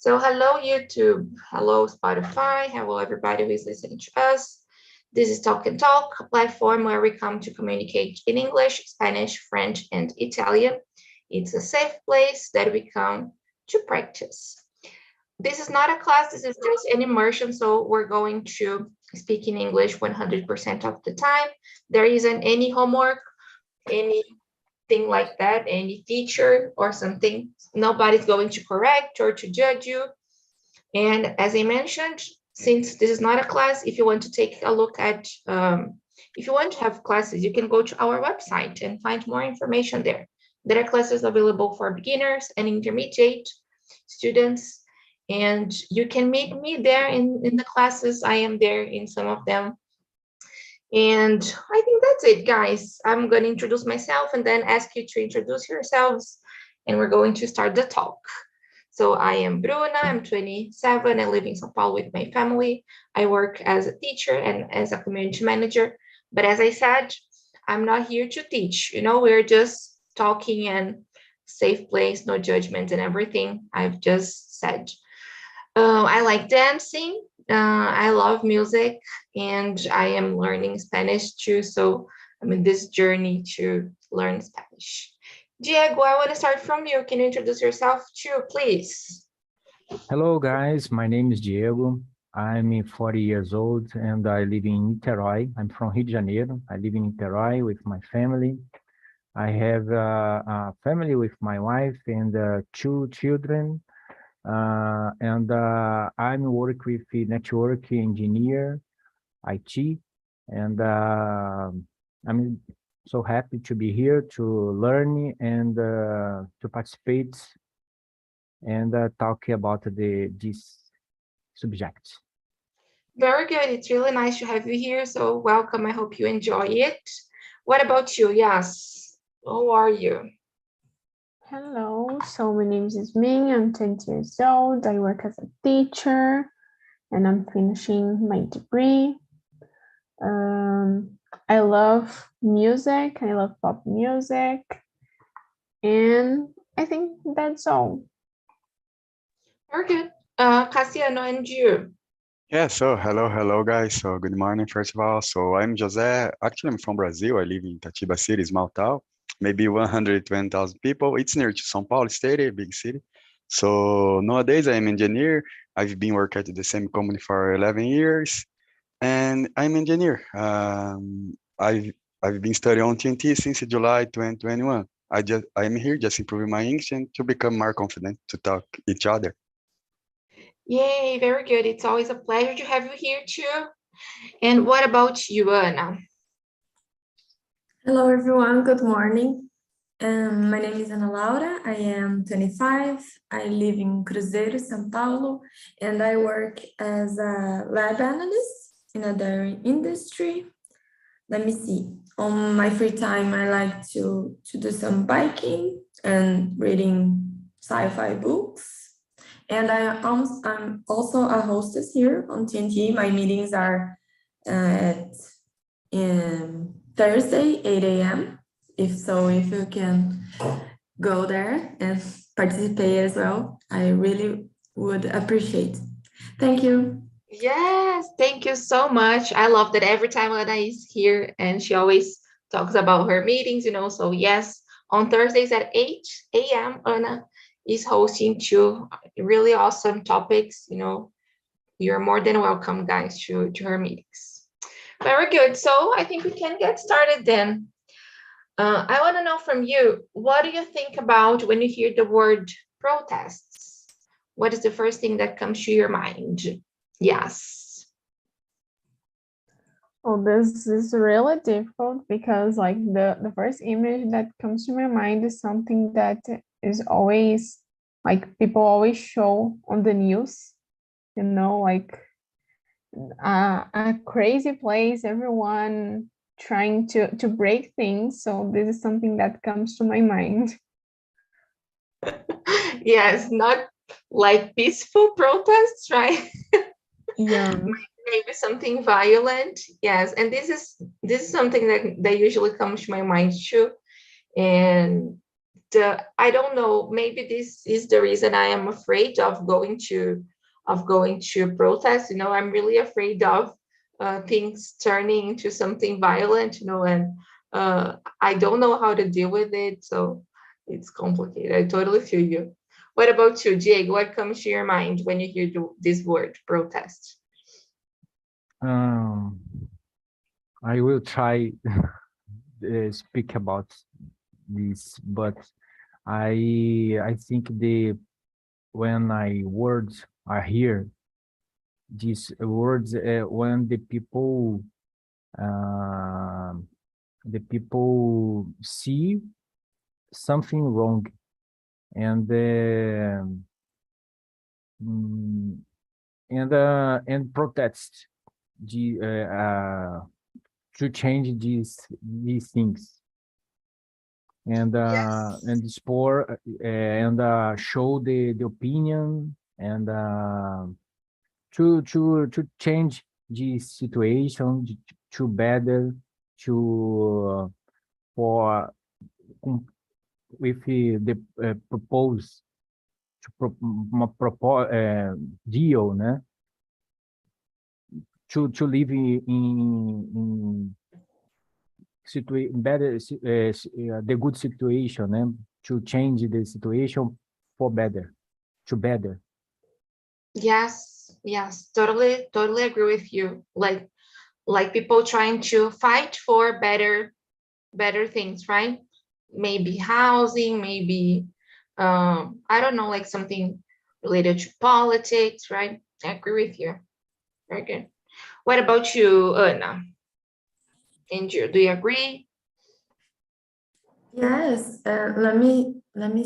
So hello, YouTube. Hello, Spotify. Hello, everybody who is listening to us. This is Talk and Talk, a platform where we come to communicate in English, Spanish, French, and Italian. It's a safe place that we come to practice. This is not a class, this is just an immersion, so we're going to speak in English 100% of the time. There isn't any homework, anything like that, any teacher or something. Nobody's going to correct or to judge you. And as I mentioned, since this is not a class, if you want to take a look at, if you want to have classes, you can go to our website and find more information there. There are classes available for beginners and intermediate students, and you can meet me there in the classes. I am there in some of them. And I think that's it, guys. I'm going to introduce myself and then ask you to introduce yourselves, and we're going to start the talk. So I am Bruna, I'm 27, I live in São Paulo with my family. I work as a teacher and as a community manager. But as I said, I'm not here to teach. We're just talking and safe place, no judgment and everything I've just said. I like dancing. I love music, and I am learning Spanish too. So I'm in this journey to learn Spanish. Diego, I want to start from you. Can you introduce yourself too, please? Hello, guys. My name is Diego. I'm 40 years old and I live in Niterói. I'm from Rio de Janeiro. I live in Niterói with my family. I have a family with my wife and 2 children. I'm work with the network engineer, IT, and I'm so happy to be here to learn and to participate and talk about this subject. Very good. It's really nice to have you here. So welcome. I hope you enjoy it. What about you? Yes. Who are you? Hello. So my name is Ming. I'm 20 years old. I work as a teacher and I'm finishing my degree. I love music. I love pop music. And I think that's all. Very good. Cassiano, and you? Yeah, so hello guys. So good morning, first of all. So I'm Jose. Actually, I'm from Brazil. I live in Itatiba City, small town, maybe 120,000 people. It's near to São Paulo State, a big city. So nowadays I'm engineer. I've been working at the same company for 11 years, and I'm engineer. I've been studying on TNT since July 2021. I'm here just improving my English and to become more confident to talk each other. Yay, very good. It's always a pleasure to have you here too. And what about you, Ana? Hello, everyone. Good morning. My name is Ana Laura. I am 25. I live in Cruzeiro, São Paulo, and I work as a lab analyst in a dairy industry. Let me see. On my free time, I like to do some biking and reading sci-fi books. And I'm also a hostess here on TNT. My meetings are at Thursday, 8 a.m. If you can go there and participate as well, I really would appreciate. Thank you. Yes, thank you so much. I love that every time Ana is here and she always talks about her meetings, So yes, on Thursdays at 8 a.m., Ana is hosting 2 really awesome topics. You're more than welcome, guys, to her meetings. Very good. So I think we can get started then. I want to know from you, what do you think about when you hear the word protests? What is the first thing that comes to your mind? Yes. Oh, this is really difficult because the first image that comes to my mind is something that is always people always show on the news, a crazy place, everyone trying to break things. So this is something that comes to my mind. Yes, not like peaceful protests, right? Yeah. Maybe something violent. Yes, and this is something that usually comes to my mind too. And I don't know, maybe this is the reason I am afraid of going to protest. I'm really afraid of things turning into something violent, and I don't know how to deal with it, so it's complicated. I totally feel you. What about you, Diego? What comes to your mind when you hear this word, protest? I will try speak about this, but I think when words are here, these words when the people see something wrong, and protest to change these things, and explore and show the opinion, and to change the situation to better, to for with the propose deal, né? To live in better the good situation, né? To change the situation for better, to better. Yes, totally agree with you. Like people trying to fight for better things, right? Maybe housing, maybe I don't know, like something related to politics, right? I agree with you. Very good. What about you, Ana? And you, do you agree? Yes, let me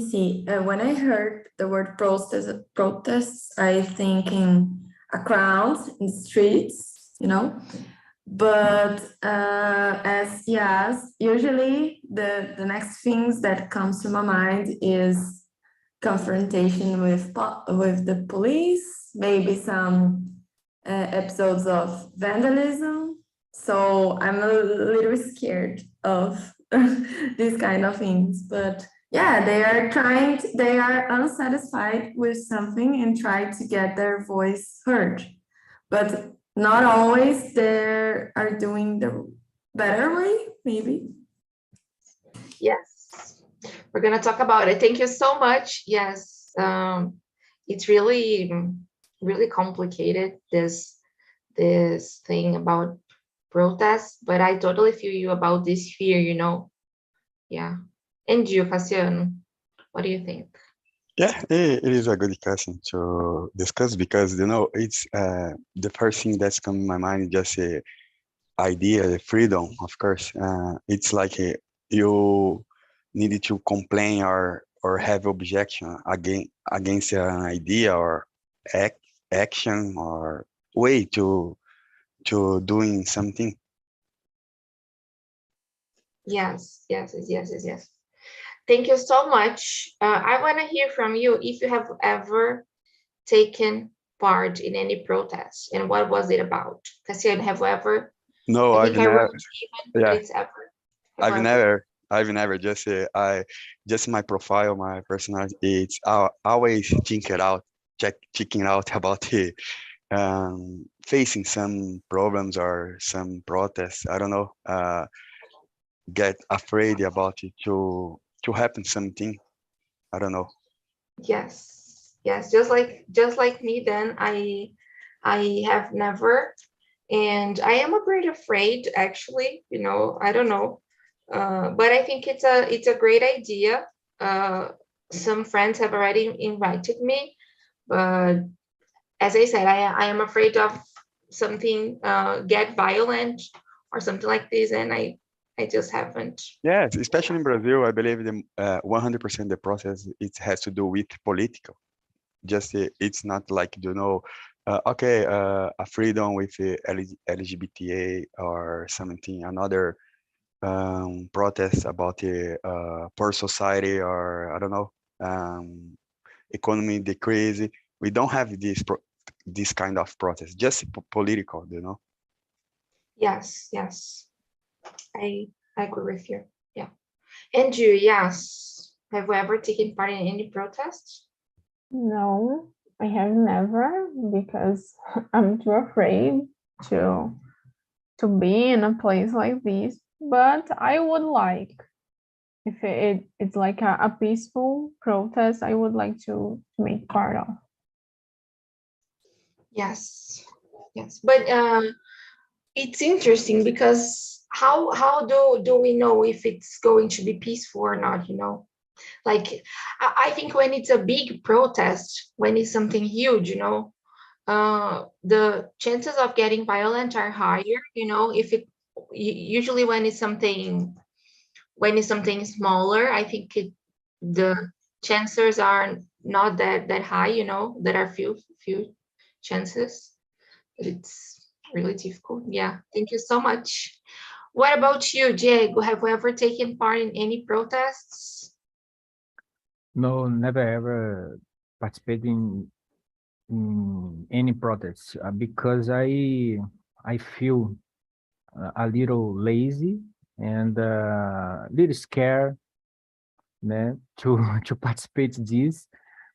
see. When I heard the word protests, I think in a crowd in the streets, But as yes, usually the next things that comes to my mind is confrontation with the police, maybe some episodes of vandalism. So I'm a little scared of these kind of things. But yeah, they are unsatisfied with something and try to get their voice heard. But not always they are doing the better way, maybe. Yes, we're gonna talk about it. Thank you so much. Yes, it's really complicated, this thing about protests, but I totally feel you about this fear. Yeah. And you, Cassiano, what do you think? Yeah, it is a good question to discuss because it's the first thing that's come in my mind, just a idea, the freedom, of course. It's like you needed to complain or have objection against an idea or action or way to doing something. Yes. Thank you so much. I want to hear from you if you have ever taken part in any protest and what was it about? Cassiano, have you ever? No, I I've think I never. wrote even, but Yeah, it's ever. I've never. Just just my profile, my personality. It's always checking out about facing some problems or some protests. I don't know. Get afraid about it to happen something. I don't know. Yes, just like me. Then I have never, and I am a bit afraid actually. I don't know, but I think it's a great idea. Some friends have already invited me, but as I said, I am afraid of something get violent or something like this, and I just haven't. Yes, especially in Brazil, I believe the 100% the process it has to do with political. Just it's not like okay, a freedom with LGBTA or something, another protest about the poor society, or I don't know, economy decrease. We don't have this kind of protest, just political, Yes, I agree with you. Yeah, and you, yes. Have you ever taken part in any protest? No, I have never, because I'm too afraid to be in a place like this. But I would like, if it's like a peaceful protest, I would like to make part of. Yes, yes, but it's interesting because how do we know if it's going to be peaceful or not? You know, like I think when it's a big protest, when it's something huge, you know, the chances of getting violent are higher. You know, if it usually when it's something smaller, I think the chances are not that high. You know, there are few chances. It's really difficult. Yeah, thank you so much. What about you, Diego? Have you ever taken part in any protests? No, never ever participated in any protests because I feel a little lazy and a little scared, né, to to participate this,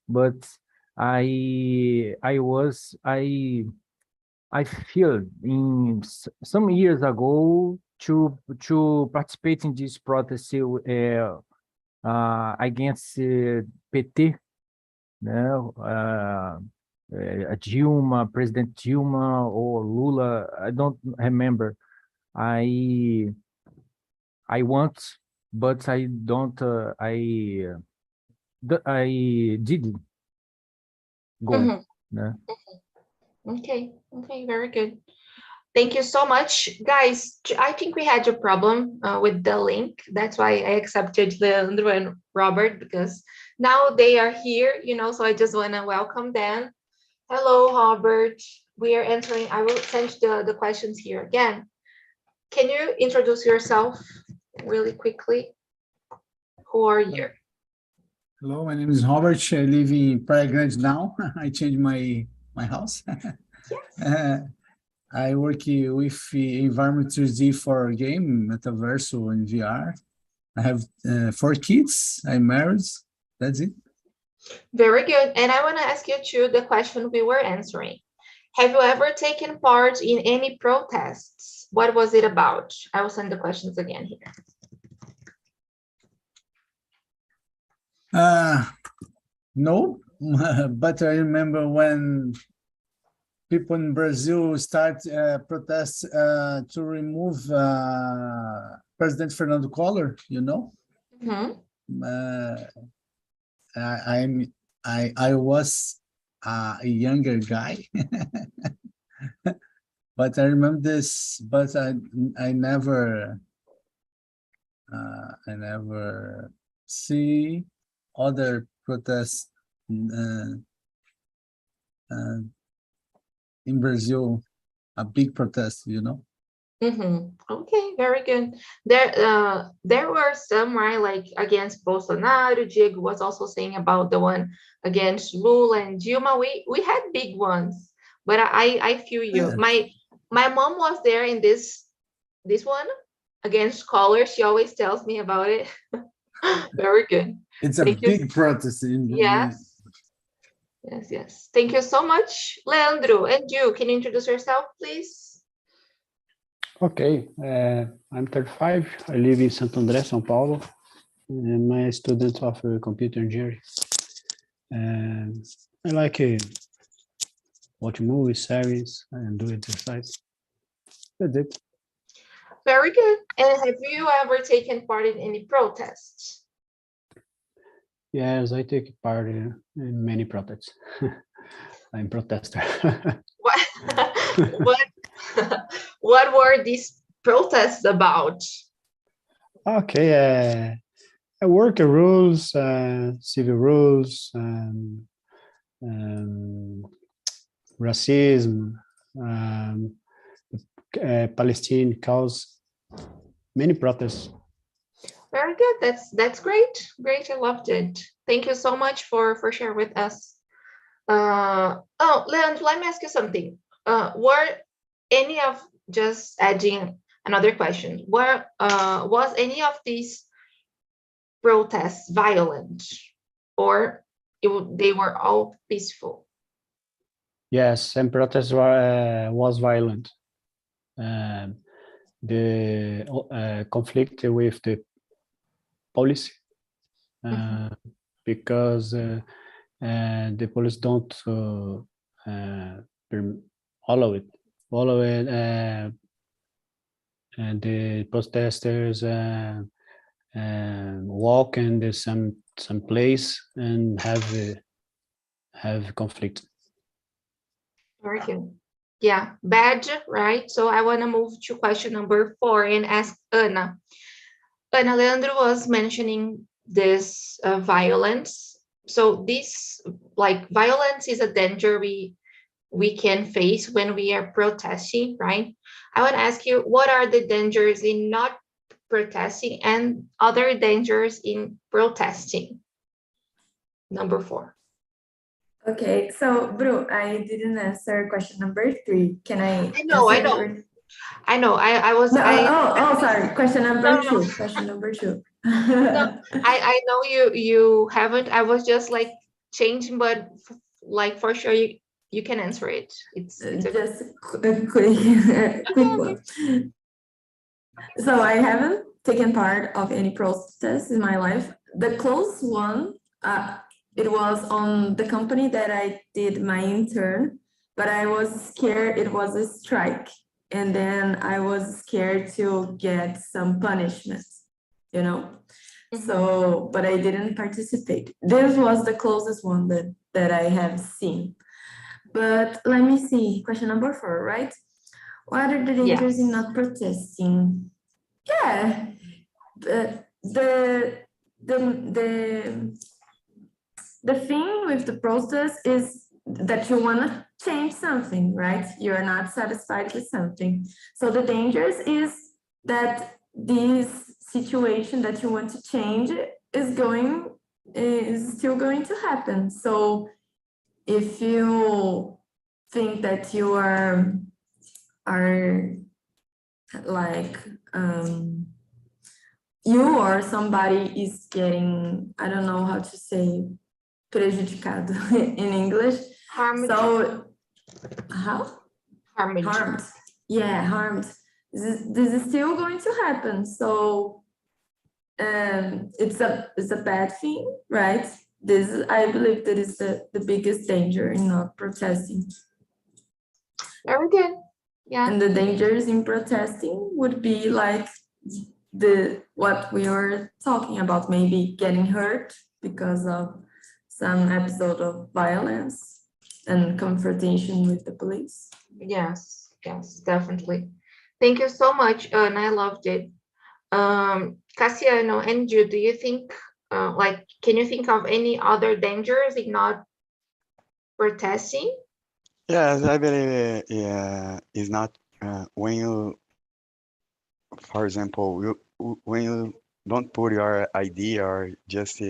but I feel in some years ago to participate in this protest against PT, né? Dilma, President Dilma or Lula, I don't remember. I want, but I don't. I did go. Mhm. Né? Okay, very good. Thank you so much, guys. I think we had a problem with the link. That's why I accepted Leandro and Robert, because now they are here, you know, so I just want to welcome them. Hello, Robert. We are answering. I will send the questions here again. Can you introduce yourself really quickly? Who are you? Hello, my name is Robert. I live in Praia Grande now. I changed my house. Yes. I work with environment 3D for game, metaverso, and VR. I have 4 kids. I'm married. That's it. Very good. And I want to ask you too the question we were answering. Have you ever taken part in any protests? What was it about? I will send the questions again here. No, but I remember when people in Brazil start protests to remove President Fernando Collor, you know. I was a younger guy, but I remember this. But I never see other protests in Brazil, a big protest, you know. Okay, very good. There were some, right, like against Bolsonaro. Diego was also saying about the one against Lula and Dilma. We had big ones, but I feel you. My mom was there in this one against Collor. She always tells me about it. Very good. It's a big protest in Yes. Yes. Thank you so much, Leandro. And you, can you introduce yourself, please? Okay, I'm 35. I live in Santo André, São Paulo, and I'm a student of computer engineering. I like watch movies, series, and do exercise. That's it. Very good. And have you ever taken part in any protests? Yes, I take part in many protests. I'm a protester. What were these protests about? Okay, work rules, civil rules, racism, Palestine cause, many protests. Very good. That's great. Great. I loved it. Thank you so much for sharing with us. Oh, Leandro, let me ask you something. Were any of, just adding another question, was any of these protests violent, or they were all peaceful? Yes, and protest was violent. The conflict with the police, because the police don't follow it. And the protesters walk in some place and have conflict. Very good. Yeah, bad, right? So I want to move to question number 4 and ask Ana. Ana, Leandro was mentioning this violence. So this, like, violence is a danger we can face when we are protesting, right? I want to ask you, what are the dangers in not protesting and other dangers in protesting? Number 4. Okay, so Bru, I didn't answer question number 3. Can I? I know. I was. No, sorry. Question number No. 2. Question number 2. No, I know you haven't. I was just like changing, but like for sure you can answer it. It's just a quick one. So I haven't taken part of any protest in my life. The close one, it was on the company that I did my intern, but I was scared it was a strike. And then I was scared to get some punishment, you know? So, but I didn't participate. This was the closest one that I have seen. But let me see, question number 4, right? What are the dangers in not protesting? Yeah, the thing with the protest is that you want to change something, right? You're not satisfied with something. So the dangers is that this situation that you want to change is still going to happen. So if you think that you are like you or somebody is getting, I don't know how to say prejudicado in English. Harmed. So how? Harmed. Yeah, harmed. This is still going to happen. So it's a bad thing, right? I believe that is the biggest danger in not protesting. Very good. Yeah. And the dangers in protesting would be like what we were talking about, maybe getting hurt because of some episode of violence and confrontation with the police. Yes, definitely. Thank you so much, and I loved it. Cassiano and you, do you think, can you think of any other dangers in not protesting? Yes, I believe it's not when you, for example, when you don't put your idea or just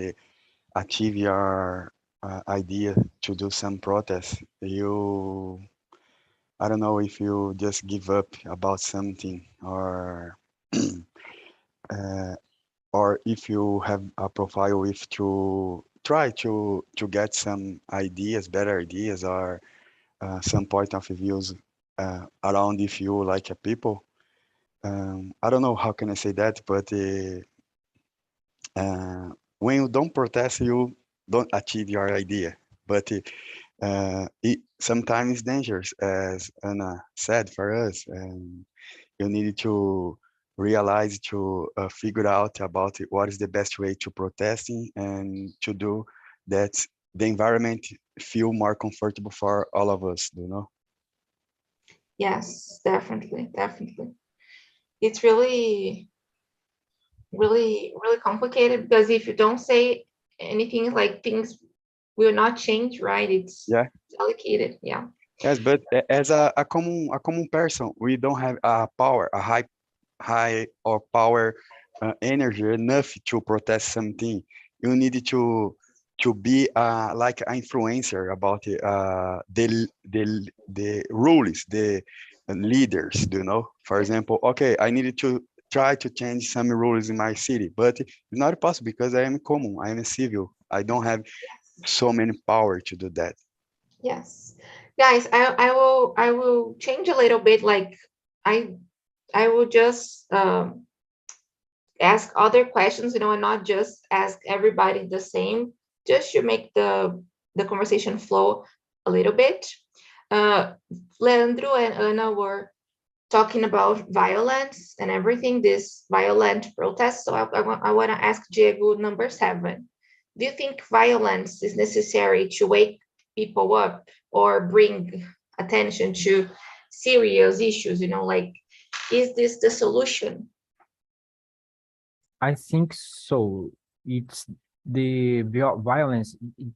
achieve your idea to do some protest, I don't know if you just give up about something or or if you have a profile with to try to get some ideas, better ideas, or some point of views around if you like a people. I don't know how can I say that, but when you don't protest, you don't achieve your idea. But it sometimes is dangerous, as Anna said for us, and you need to realize to figure out about what is the best way to protesting and to do that the environment feel more comfortable for all of us, you know? Yes, definitely. It's really, really, really complicated because if you don't say anything, like things will not change, right? It's delicate. Yeah. Yes, but as a common person, we don't have a power, a high or power energy enough to protest something. You need to be like an influencer about the rules, the leaders, you know. For example, okay, I needed to try to change some rules in my city, but it's not possible because I am common, I am a civil. I don't have so many power to do that. Yes, guys, I will change a little bit. Like I will just ask other questions, and not just ask everybody the same, just to make the conversation flow a little bit. Leandro and Ana were talking about violence and everything, this violent protest. So I want to ask Diego, number 7. Do you think violence is necessary to wake people up or bring attention to serious issues? Like, is this the solution? I think so. It's the violence. It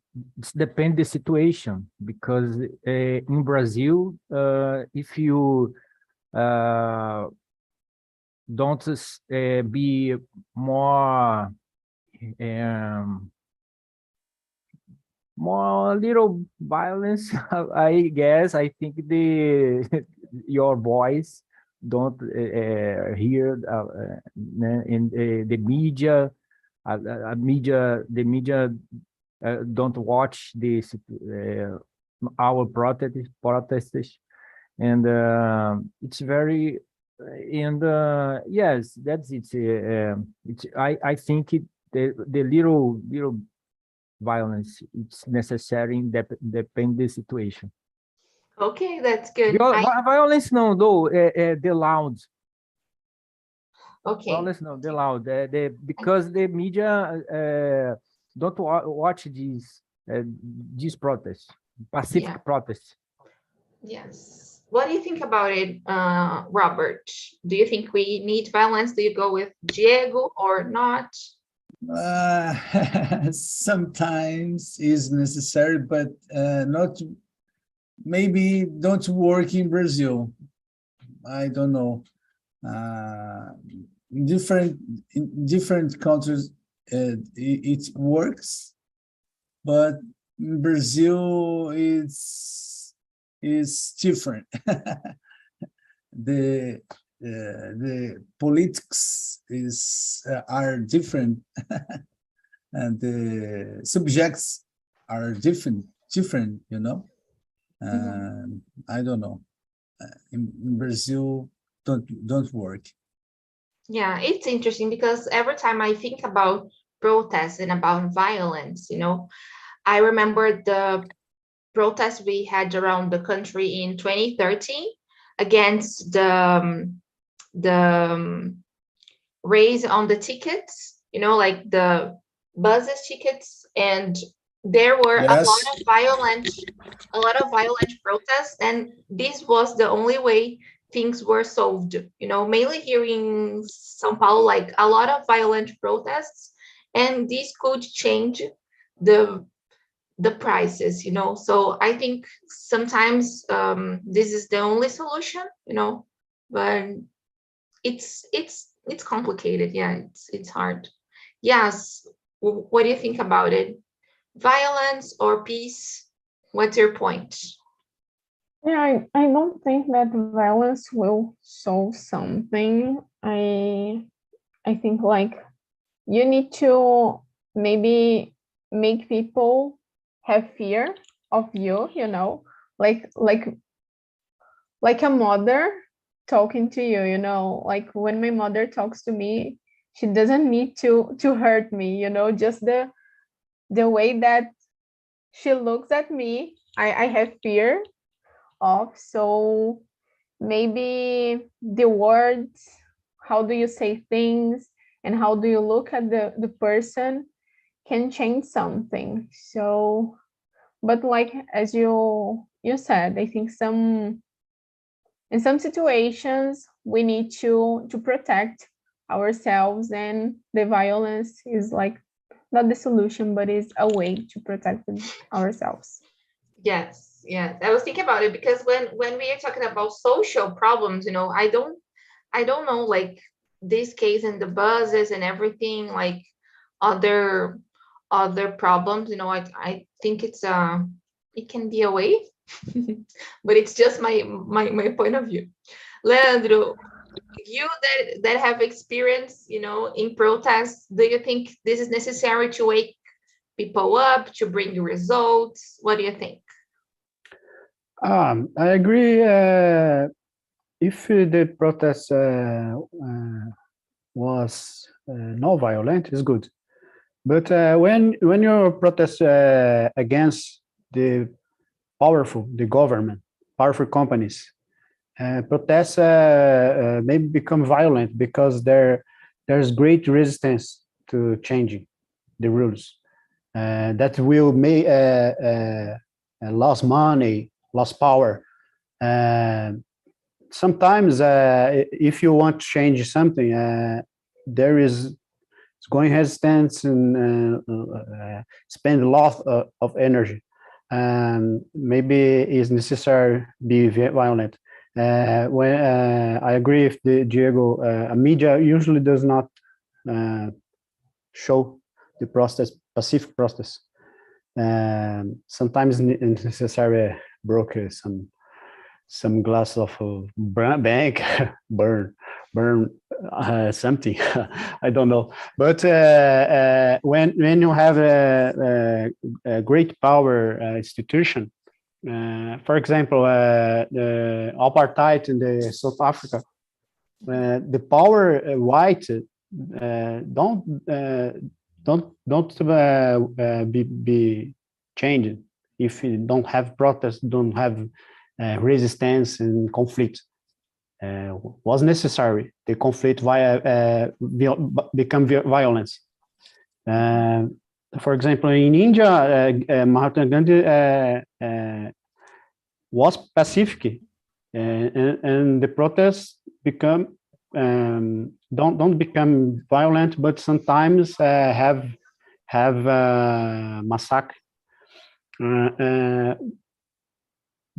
depends the situation, because in Brazil, if you don't be more more little violence, I guess. I think your voice don't hear in the media. The media don't watch this our protests, and it's very and yes, that's it. It's I think the little violence, it's necessary in depend the situation. Okay, that's good. Violence no, though the loud. Okay. Violence no, the loud. Because the media don't watch these protests, pacific protests. Yes. What do you think about it, Robert? Do you think we need violence? Do you go with Diego or not? Sometimes is necessary, but not. Maybe don't work in Brazil. I don't know. In different countries, it works, but in Brazil it's different. The politics are different, and the subjects are different. I don't know. In Brazil, don't work. Yeah, it's interesting because every time I think about protests and about violence, I remember the protests we had around the country in 2013 against the raise on the tickets, like the buses tickets, and there were a lot of violent protests, and this was the only way things were solved. Mainly here in São Paulo, like a lot of violent protests, and this could change the prices. So I think sometimes this is the only solution. But it's complicated. Yeah, it's hard. Yes. What do you think about it? Violence or peace? What's your point? Yeah, I don't think that violence will solve something. I think like you need to maybe make people have fear of you, like a mother talking to you, like when my mother talks to me, she doesn't need to hurt me, just the way that she looks at me, I have fear of. So maybe the words, how do you say things, and how do you look at the person can change something. So, but like as you said, I think in some situations we need to protect ourselves, and the violence is like not the solution, but is a way to protect ourselves. Yes. I was thinking about it because when we are talking about social problems, I don't know, like this case in the buses and everything, like other problems, I think it can be a way, but it's just my point of view. Leandro, you that have experience, in protests, do you think this is necessary to wake people up, to bring results? What do you think? I agree. If the protest was not violent, it's good. But when you protest against the government, powerful companies, protests may become violent because there's great resistance to changing the rules. That will make lost money, lost power. Sometimes if you want to change something, there is going resistance and spend a lot of energy. Maybe it's necessary be violent. When I agree with Diego, media usually does not show the process, pacific process. Sometimes it's necessary broke some glass of bank, burn something. I don't know. But when you have a great power institution, for example, the apartheid in the South Africa, the power white don't be changed if you don't have protests, don't have resistance and conflict. Was necessary. The conflict become violence. For example, in India, Mahatma Gandhi was pacific, and the protests become don't become violent, but sometimes have massacre.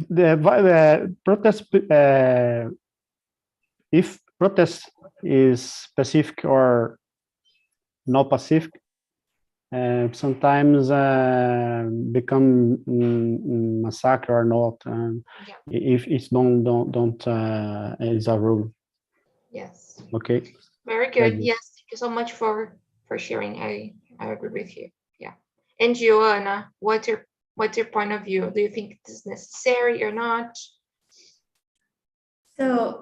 The protest, if protest is pacific or not pacific, sometimes become massacre or not. If it's don't is a rule. Yes. Okay. Very good. Yes. Thank you so much for sharing. I agree with you. Yeah. And Joanna, what's your point of view? Do you think this is necessary or not? So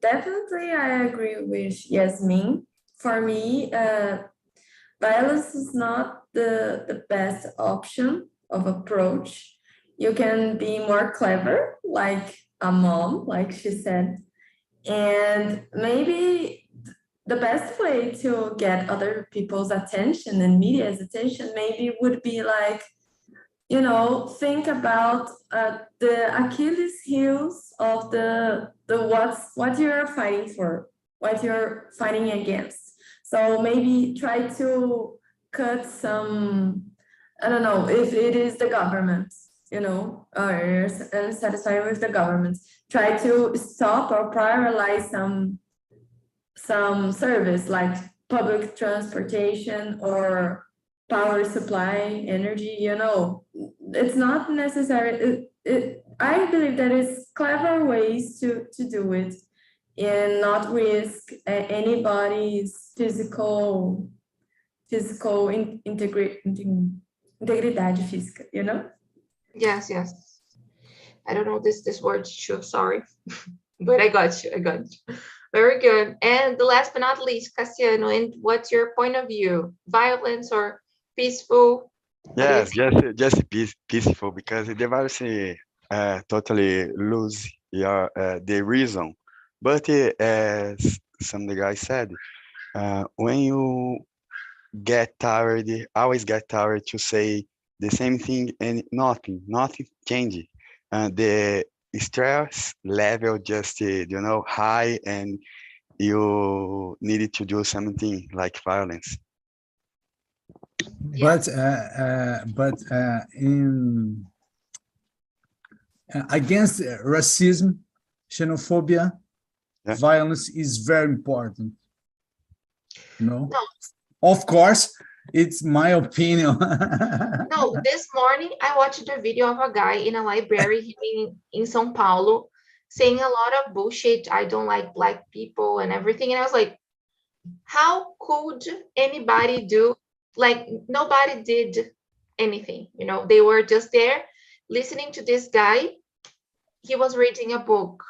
definitely I agree with Yasmin. For me, violence is not the best option of approach. You can be more clever, like a mom, like she said. And maybe the best way to get other people's attention and media's attention maybe would be like, think about the Achilles heels of the what you're fighting for, what you're fighting against. So maybe try to cut some, I don't know, if it is the government, or you're unsatisfied with the government, try to stop or prioritize some service like public transportation or power supply, energy, it's not necessary. I believe that it's clever ways to do it and not risk anybody's physical integridade física, Yes. I don't know this word too, sorry. But I got you. Very good. And the last but not least, Cassiano, and what's your point of view? Violence or peaceful? Yes, just peaceful, because the virus totally lose the reason. But as some of the guys said, when you always get tired to say the same thing and nothing changes. The stress level just high, and you needed to do something like violence. But in against racism, xenophobia, violence is very important. No. Of course, it's my opinion. No, this morning I watched a video of a guy in a library in São Paulo saying a lot of bullshit. I don't like black people and everything. And I was like, how could anybody do, like, nobody did anything, they were just there listening to this guy. He was reading a book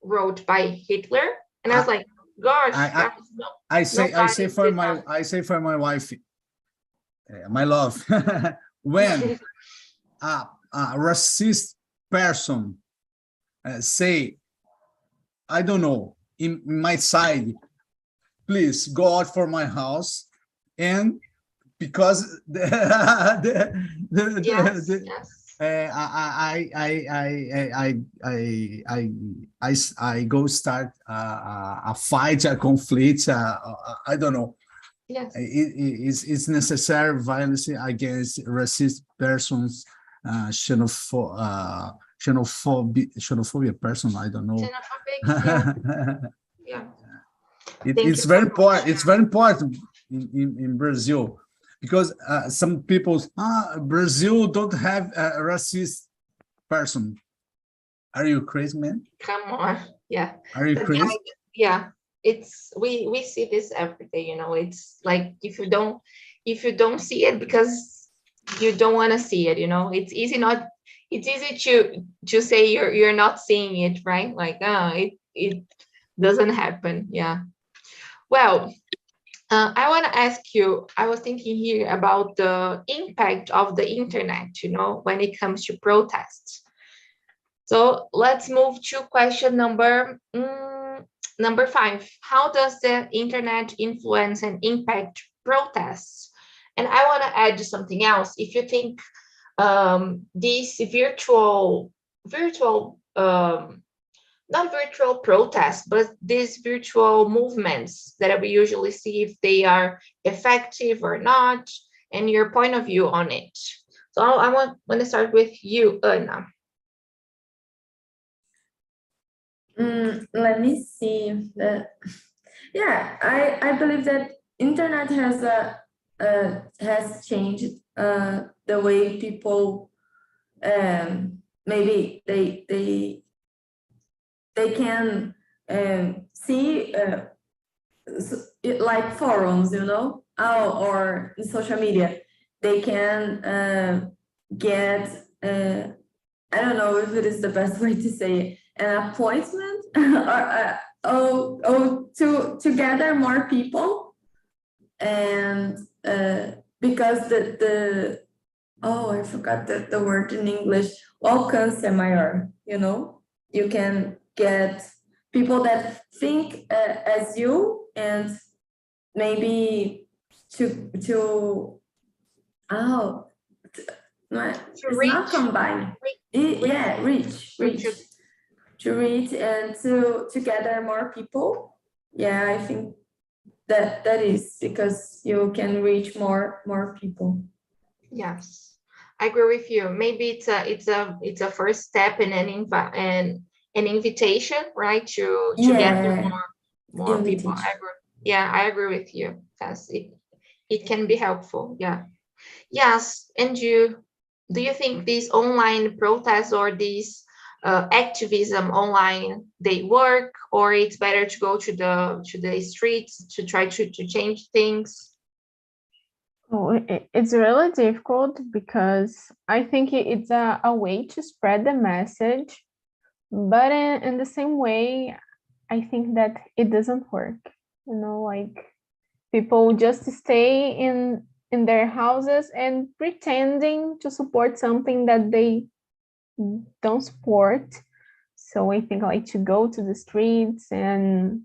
wrote by Hitler, and I was like, gosh, I, guys, no, I say nobody for did my that. I say for my wife, my love, when a racist person say, I don't know, in my side, please go out for my house, and because Yes, yes. I go start a fight, a conflict. I don't know. Yes. It's necessary violence against racist persons, xenophobia person. I don't know. Xenophobic, yeah. It's very important. It's very important in Brazil, because some people, Brazil don't have a racist person. Are you crazy, man? Come on, yeah. Are you But crazy? yeah, it's we see this every day. It's like if you don't see it because you don't want to see it. It's easy to say you're not seeing it, right? Like it doesn't happen. Yeah. Well, I want to ask you, I was thinking here about the impact of the internet, when it comes to protests. So let's move to question number 5. How does the internet influence and impact protests? And I want to add something else. If you think these virtual not virtual protests, but these virtual movements that we usually see, if they are effective or not, and your point of view on it. So I want to start with you, Anna. Let me see. Yeah, I believe that internet has changed the way people maybe they can see like forums, or in social media. They can get I don't know if it is the best way to say it, an appointment or to gather more people, and because the I forgot the word in English, alcance maior, you can get people that think as you, and maybe to it's reach. not combine. Reach to reach and to gather more people. Yeah, I think that is because you can reach more people. Yes, I agree with you. Maybe it's a first step in an invitation, right? To gather more people. I agree with you. Yes, it can be helpful. Yeah. Yes, and do you think these online protests or these activism online, they work, or it's better to go to the streets to try to change things? Oh, it's really difficult because I think it's a way to spread the message, but in the same way, I think that it doesn't work. Like people just stay in their houses and pretending to support something that they don't support. So I think like to go to the streets, and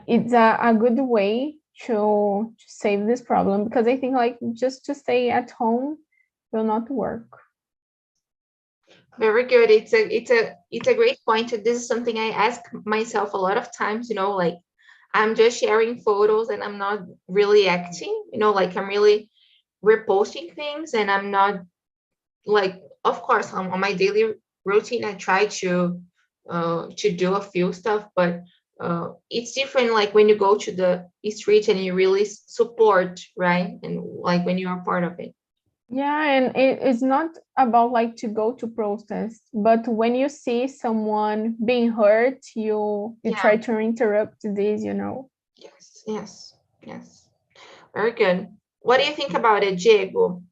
it's a good way to save this problem, because I think like just to stay at home will not work. Very good. It's a great point. This is something I ask myself a lot of times, like I'm just sharing photos and I'm not really acting, like I'm really reposting things, and I'm not, like, of course, on my daily routine, I try to do a few stuff, but it's different, like when you go to the street and you really support, right? And like when you are part of it. Yeah, and it's not about like to go to protest, but when you see someone being hurt, you Yeah. try to interrupt this, you know. Yes, yes, yes. Very good. What do you think about it, Diego?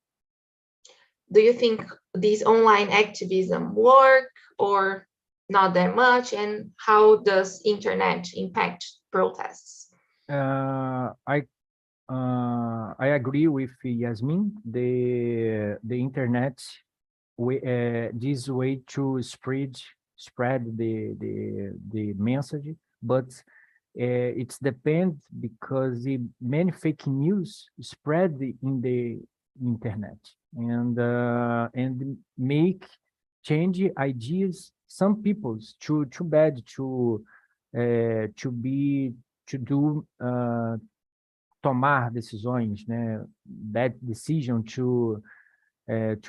Do you think these online activism work or not that much? And how does internet impact protests? I agree with Yasmin. The internet this way to spread the message, but it's depend because many fake news spread in the internet and make change ideas some people's too bad to be to do tomar decisões, né? Bad decision too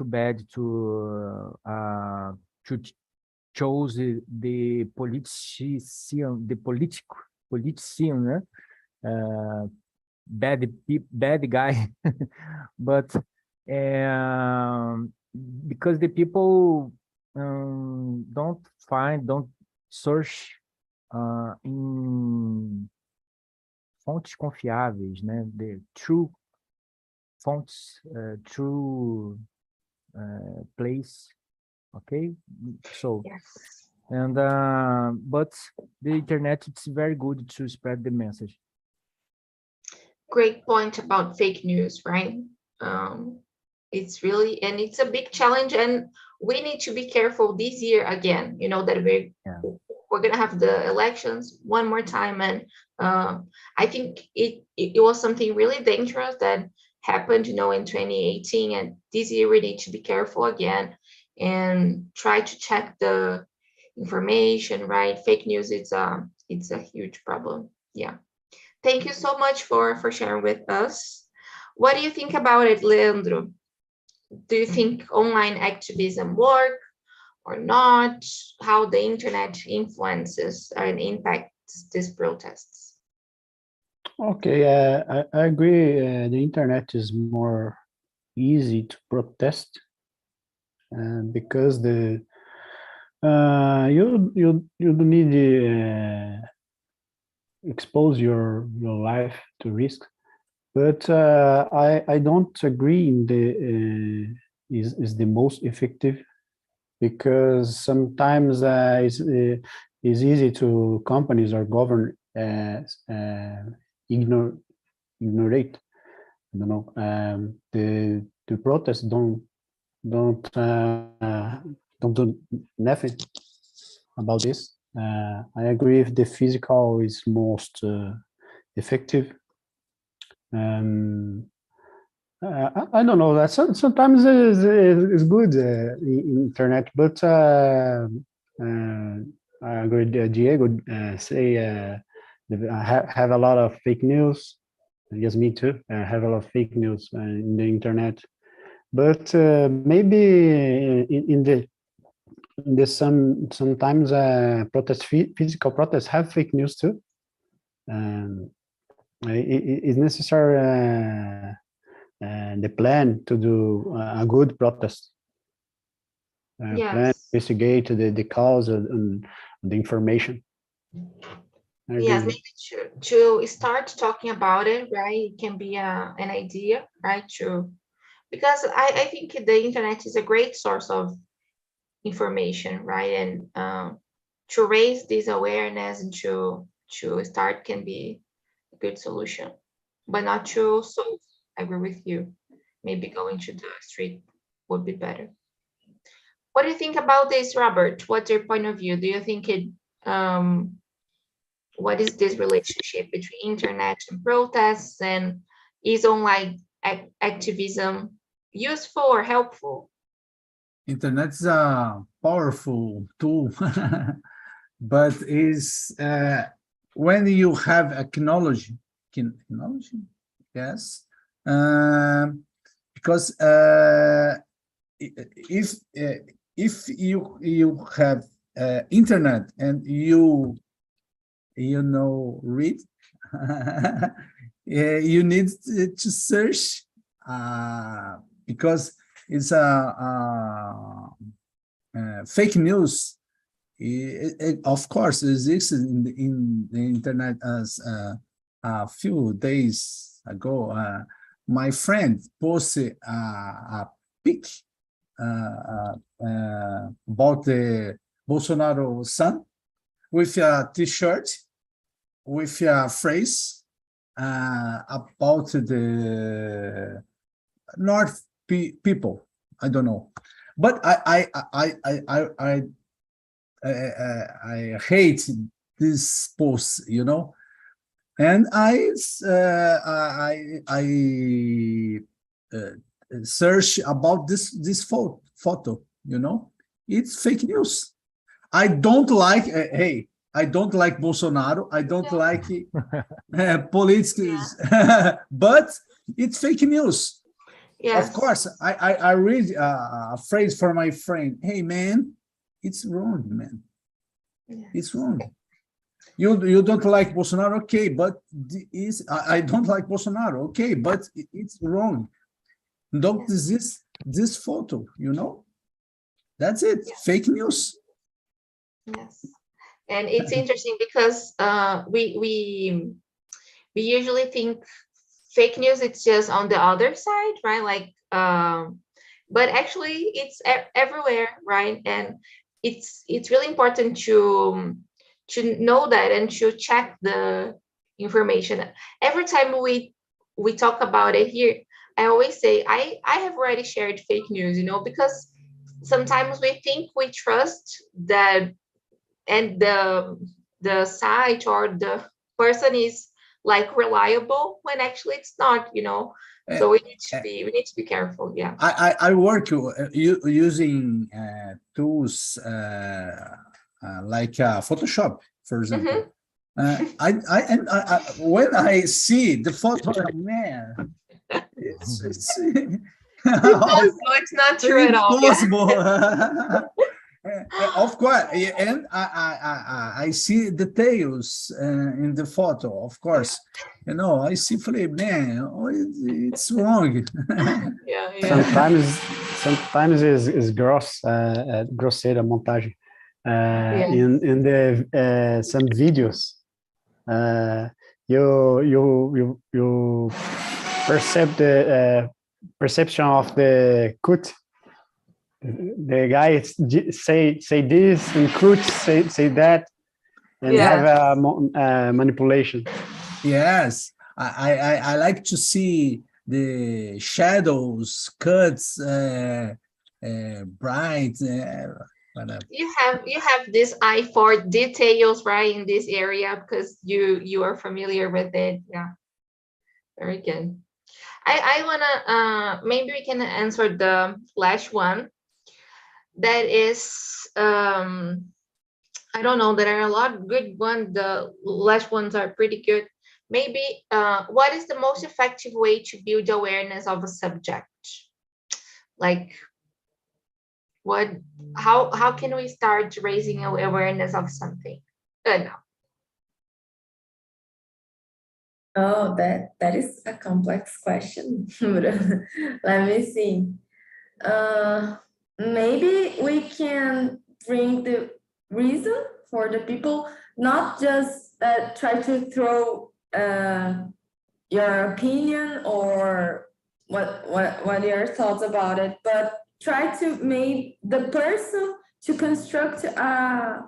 bad to chose politician, né? Bad guy, but because the people don't search em fontes confiáveis, né? The true fonts, true place, okay? So, Yes. and but the internet, it's very good to spread the message. Great point about fake news, right? It's really, and it's a big challenge, and we need to be careful this year again, you know, that Yeah. we're gonna have the elections one more time, and I think it was something really dangerous that happened, you know, in 2018, and this year we need to be careful again and try to check the information, right? Fake news, it's a huge problem. Yeah. Thank you so much for sharing with us. What do you think about it, Leandro? Do you think online activism work or not? How the internet influences and impacts these protests? Okay, I agree. The internet is more easy to protest because you don't need to expose your life to risk. But I don't agree in the is the most effective because sometimes it's easy to companies or govern ignorate. I don't know. The protests don't do nothing about this. I agree if the physical is most effective. I don't know that sometimes is good in internet, but I agree. Diego say have a lot of fake news. Yes, me too. Have a lot of fake news in the internet, but maybe in the sometimes physical protests have fake news too. It's necessary the plan to do a good protest. Plan, Yes. investigate the cause and the information. Yes, maybe to start talking about it, right? It can be an idea, right? Because I think the internet is a great source of information, right? And to raise this awareness and to start can be a good solution, but not to solve. I agree with you. Maybe going to the street would be better. What do you think about this, Robert? What's your point of view? Do you think what is this relationship between internet and protests, and is online activism useful or helpful? Internet is a powerful tool, but is when you have acknowledge, yes, because if you have internet and you know read, you need to search because it's fake news. Of course, exists in the internet as a few days ago. My friend posted a pic about the Bolsonaro son with a T-shirt with a phrase about the North people. I don't know, but I hate this post, you know, and I search about this photo, you know, it's fake news. I don't like. Hey, I don't like Bolsonaro. I don't like politics, but it's fake news. Yes. Of course, I read a phrase for my friend. Hey, man, it's wrong, man. Yes. It's wrong. You don't like Bolsonaro, okay, but I don't like Bolsonaro, okay, but it's wrong. Don't desist this photo, you know? That's it. Yes. Fake news. Yes. And it's interesting because we usually think fake news, it's just on the other side, right? Like, but actually it's everywhere, right? And it's really important to know that and to check the information. Every time we talk about it here, I always say I have already shared fake news, you know, because sometimes we think we trust that, and the site or the person is like reliable, when actually it's not, you know. So we need to be careful. Yeah. I work using tools like Photoshop, for example. When I see the photo, man, it's it's not true at all. impossible. Of course, and I see details in the photo. Of course, you know, I see flip, man, it's wrong. Yeah. Sometimes is gross, grosseira montagem. In the some videos, you perceive the perception of the cut. The guy say this and could say that, and have a manipulation. Yes, I like to see the shadows, cuts, bright. Whatever. You have this eye for details, right, in this area, because you are familiar with it. Yeah, very good. I wanna maybe we can answer the last one. That is, I don't know, there are a lot of good ones. The last ones are pretty good. Maybe, what is the most effective way to build awareness of a subject? Like, how can we start raising awareness of something? No. Oh, that is a complex question. Let me see. Maybe we can bring the reason for the people, not just try to throw your opinion or what your thoughts about it, but try to make the person to construct a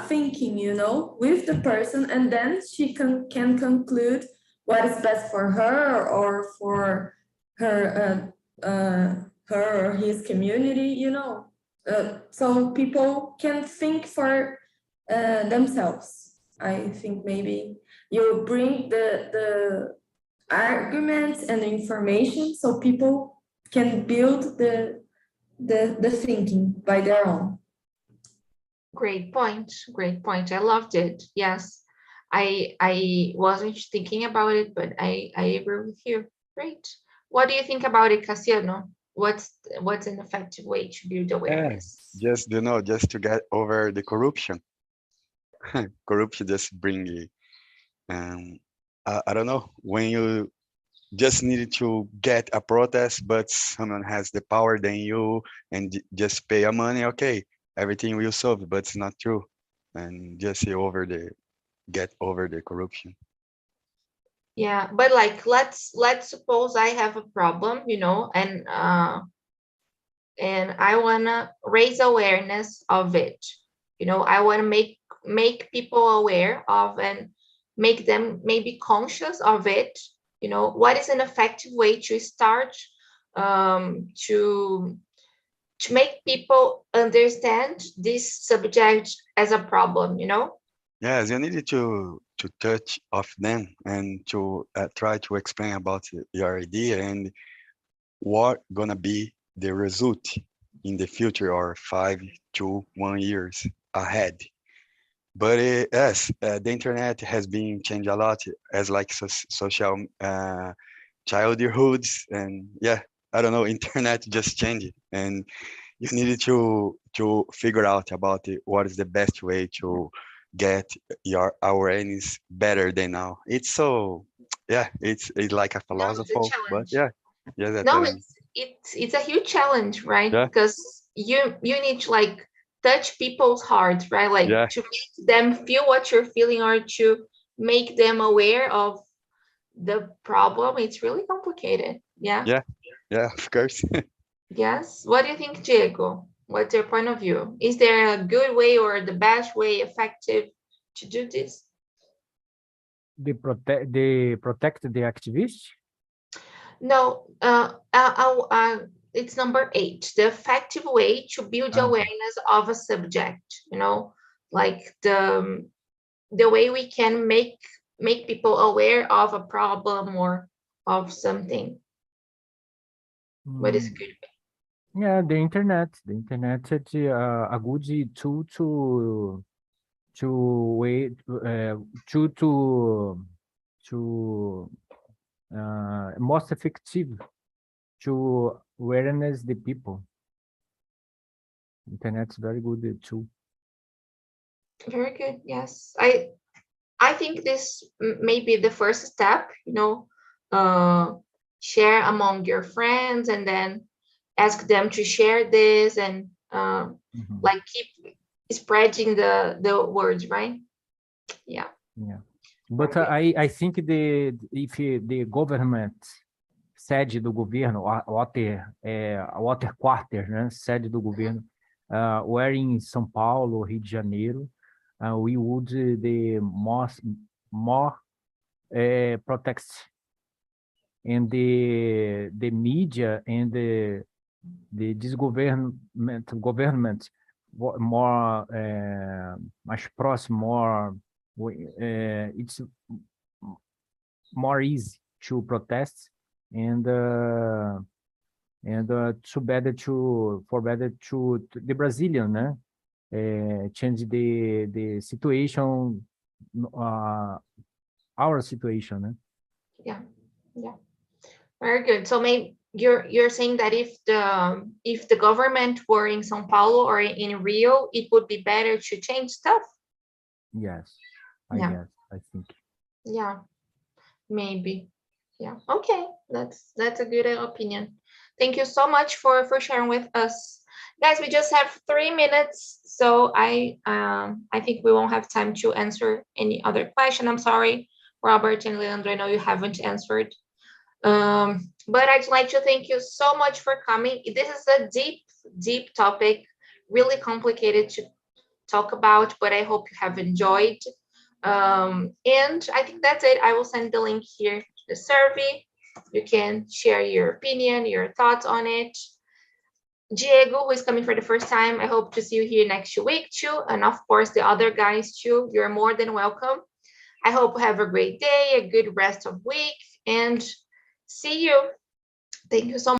thinking, you know, with the person, and then she can conclude what is best for her or for her her or his community, you know, so people can think for themselves. I think maybe you bring the arguments and the information so people can build the thinking by their own. Great point. I loved it. Yes, I wasn't thinking about it, but I agree with you. Great. What do you think about it, Cassiano? What's an effective way to build awareness? Just, you know, just to get over the corruption. Corruption just bring I don't know, when just needed to get a protest, but someone has the power than you and just pay a money, okay, everything will solve, but it's not true. And just get over the corruption. Yeah, but like let's suppose I have a problem, and I wanna raise awareness of it. I wanna make people aware of and make them maybe conscious of it. What is an effective way to start to make people understand this subject as a problem, Yes, you needed to touch of them and to try to explain about your idea and what gonna be the result in the future or 5 to 1 years ahead. But yes, the internet has been changed a lot as like social childhoods, and yeah, I don't know, internet just changed, and you needed to figure out about what is the best way to get your awareness better than now. It's so, yeah, it's like a No, it's a philosopher, but challenge. yeah, that's No, it's a huge challenge, right? yeah, Because you need to like touch people's hearts, right? Like yeah, to make them feel what you're feeling or to make them aware of the problem. It's really complicated. Yeah. yeah, yeah, of course. Yes. What do you think, Diego? What's your point of view? Is there a good way or the best way, effective to do this? They protect the activists. No, it's number 8. The effective way to build Ah, awareness of a subject. Like the way we can make people aware of a problem or of something. What is mm, good? yeah, the internet. The internet is a good tool to wait to most effective to awareness the people. Internet's very good tool. Very good. Yes, I think this may be the first step. Share among your friends, and then ask them to share this, and Mhm. like keep spreading the words, right? Yeah. Yeah, but Okay. I think if the government, sede do governo, water quarter, né, sede do governo, were in São Paulo, Rio de Janeiro, we would the more protect, and the media and this government more mais próximo, more it's more easy to protest, and better to the Brazilian, né? Change the situation, our situation, né? Yeah. Yeah. Very good. So maybe you're saying that if the government were in São Paulo or in Rio, it would be better to change stuff. Yes, Yeah. I think. Yeah. Maybe. Yeah. Okay. That's a good opinion. Thank you so much for sharing with us. Guys, we just have 3 minutes, so I think we won't have time to answer any other question. I'm sorry, Robert and Leandro, I know you haven't answered. But I'd like to thank you so much for coming. This is a deep topic, really complicated to talk about, but I hope you have enjoyed. And I think that's it. I will send the link here to the survey. You can share your opinion, your thoughts on it. Diego, who is coming for the first time, I hope to see you here next week too. And of course, the other guys too. You're more than welcome. I hope you have a great day, a good rest of week, and see you. Thank you so much.